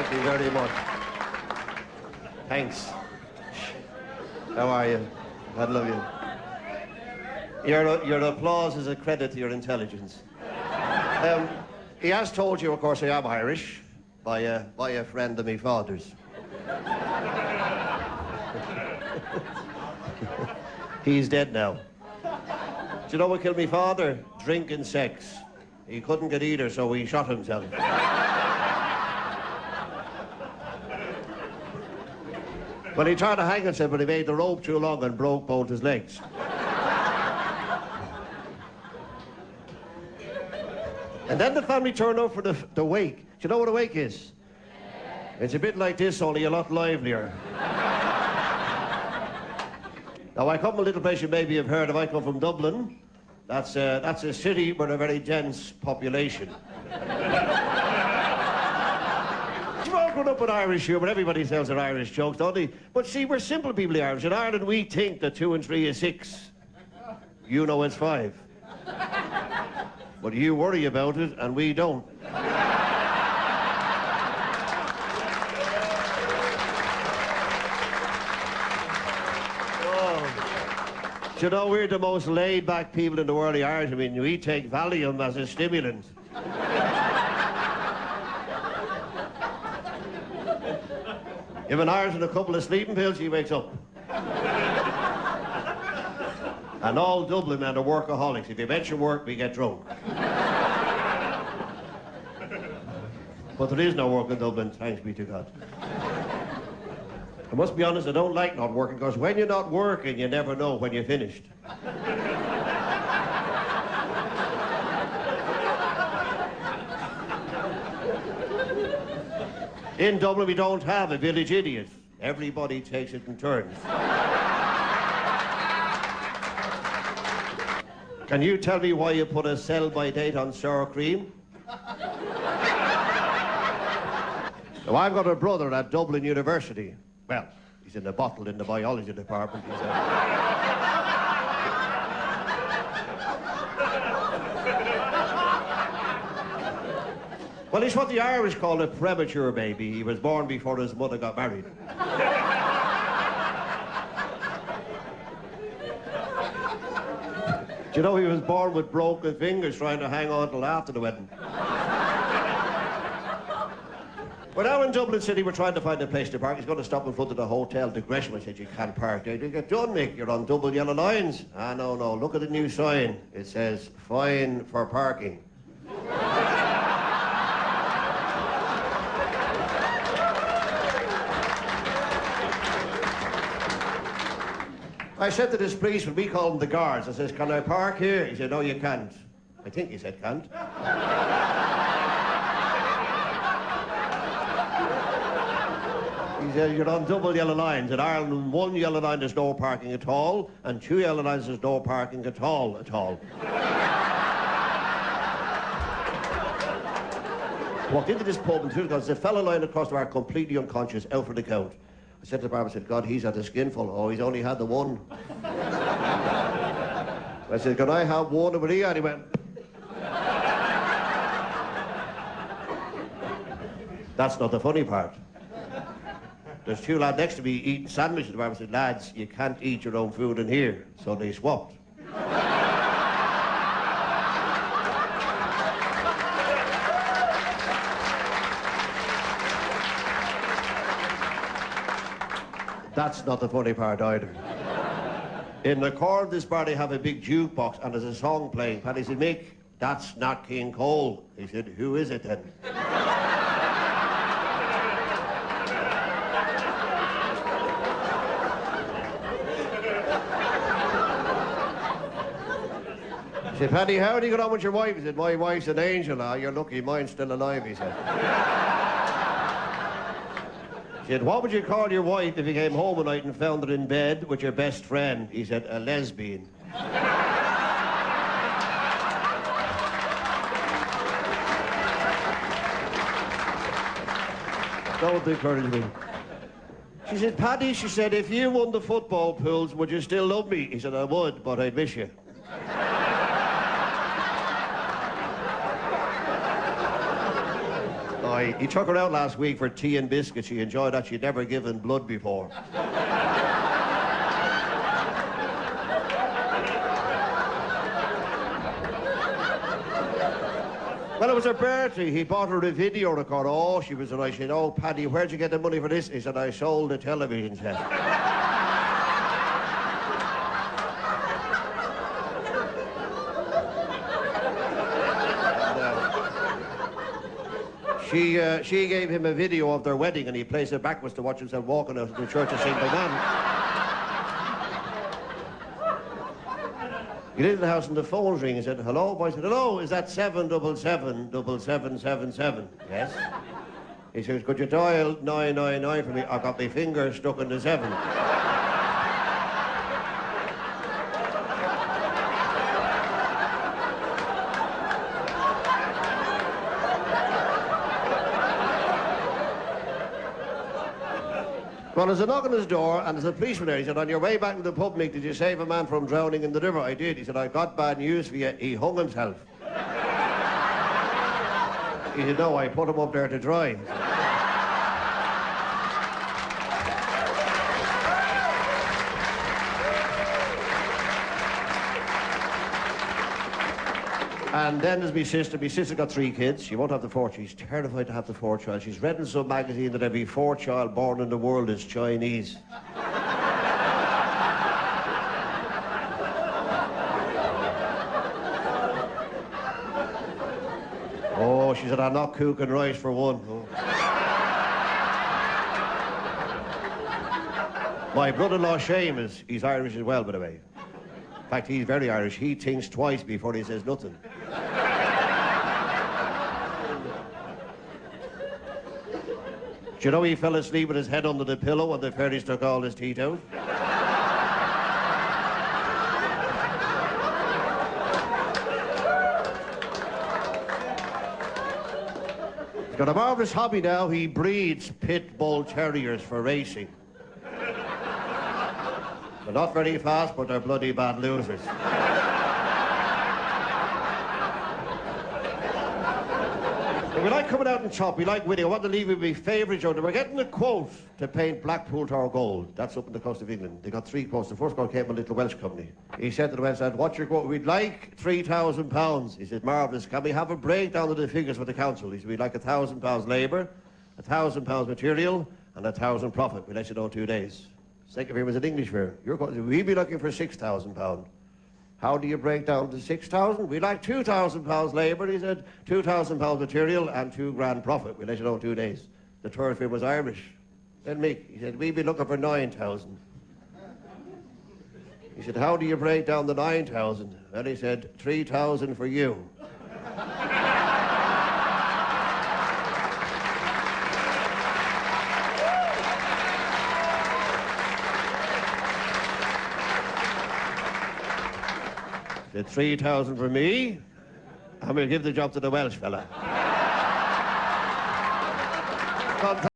Thank you very much. Thanks. How are you? I love you. Your applause is a credit to your intelligence. He has told you, of course, I am Irish by a friend of my father's. He's dead now. Do you know what killed my father? Drink and sex. He couldn't get either, so he shot himself. Well, he tried to hang himself, but he made the rope too long and broke both his legs. And then the family turned up for the wake. Do you know what a wake is? It's a bit like this, only a lot livelier. Now, I come from a little place you maybe have heard of. I come from Dublin. That's a city with a very dense population. You've all grown up with Irish humour. Everybody tells their Irish jokes, don't they? But see, we're simple people, the Irish. In Ireland, we think that 2 and 3 is 6. You know it's 5. But you worry about it, and we don't. You know, we're the most laid-back people in the world, the Irish. I mean, we take Valium as a stimulant. If an Irish and a couple of sleeping pills, he wakes up. And all Dublin men are workaholics. If you mention work, we get drunk. But there is no work in Dublin, thanks be to God. I must be honest, I don't like not working, because when you're not working, you never know when you're finished. In Dublin, we don't have a village idiot. Everybody takes it in turns. Can you tell me why you put a sell-by date on sour cream? Now, I've got a brother at Dublin University. Well, he's in the bottle in the biology department, he said. Well, he's what the Irish call a premature baby. He was born before his mother got married. Do you know he was born with broken fingers trying to hang on till after the wedding? We're now in Dublin City. We're trying to find a place to park. He's going to stop in front of the Hotel de Gresham. I said, you can't park there. You get done, Mick. You're on double yellow lines. Ah, no. Look at the new sign. It says, fine for parking. I said to this policeman, we call them the guards. I says, can I park here? He said, no, you can't. I think he said can't. He said, you're on double yellow lines. In Ireland, 1 yellow line, there's no parking at all, and 2 yellow lines, there's no parking at all. Walked into this pub and there's a fellow lying across the bar, completely unconscious, out for the count. I said to the barber, I said, God, he's had a skinful. Oh, he's only had the one. I said, can I have one? And he had, he went. That's not the funny part. There's 2 lads next to me eating sandwiches. The barber said, lads, you can't eat your own food in here. So they swapped. That's not the funny part either. In the corner of this bar, they have a big jukebox, and there's a song playing. Paddy said, Mick, that's not King Cole. He said, who is it then? I said, Paddy, how do you get on with your wife? He said, my wife's an angel. Ah, you're lucky mine's still alive, he said. He said, what would you call your wife if you came home one night and found her in bed with your best friend? He said, a lesbian. Don't encourage me. She said, Paddy, she said, if you won the football pools, would you still love me? He said, I would, but I'd miss you. He took her out last week for tea and biscuits. She enjoyed that. She'd never given blood before. Well, it was her birthday. He bought her a video recorder. Oh, she was nice. She said, "Oh, Paddy, where'd you get the money for this?" He said, "I sold the television set." She gave him a video of their wedding, and he plays it backwards to watch himself walking out of the church a single man. He did the house and the phone's ring. He said, "Hello?" Boy said, "Hello, is that 777-7777? Yes. He says, "Could you dial 999 for me? I've got my finger stuck in the 7. Well, there's a knock on his door, and there's a policeman there. He said, "On your way back to the pub, Mick, did you save a man from drowning in the river?" "I did." He said, "I've got bad news for you. He hung himself." He said, "No, I put him up there to dry." And then there's my sister. My sister got 3 kids. She won't have the 4th. She's terrified to have the 4th child. She's read in some magazine that every 4th child born in the world is Chinese. Oh, she said, "I'm not cooking rice for one." Oh. My brother-in-law, Seamus, he's Irish as well, by the way. In fact, he's very Irish. He thinks twice before he says nothing. Do you know he fell asleep with his head under the pillow and the fairies took all his teeth out? He's got a marvellous hobby now. He breeds pit bull terriers for racing. They're not very fast, but they're bloody bad losers. We like coming out and chop. We like winning. I want to leave you with my favourite joke. We're getting a quote to paint Blackpool to our gold. That's up in the coast of England. They got 3 quotes. The first quote came from a little Welsh company. He said to the Welsh lad, "What's your quote?" "We'd like £3,000. He said, "Marvellous. Can we have a breakdown of the figures for the council?" He said, "We'd like £1,000 labour, £1,000 material, and 1,000 profit. We'll let you know in 2 days." Second figure was an English figure. Your quote, "We'd be looking for £6,000. How do you break down to 6,000? "We'd like £2,000 labour." He said, £2,000 material and 2 grand profit. We'll let you know in 2 days. The third figure was Irish. Then Mick, he said, "We'd be looking for 9,000. He said, "How do you break down the 9,000? Well, he said, 3,000 for you." Said 3,000 for me, and we'll give the job to the Welsh fella.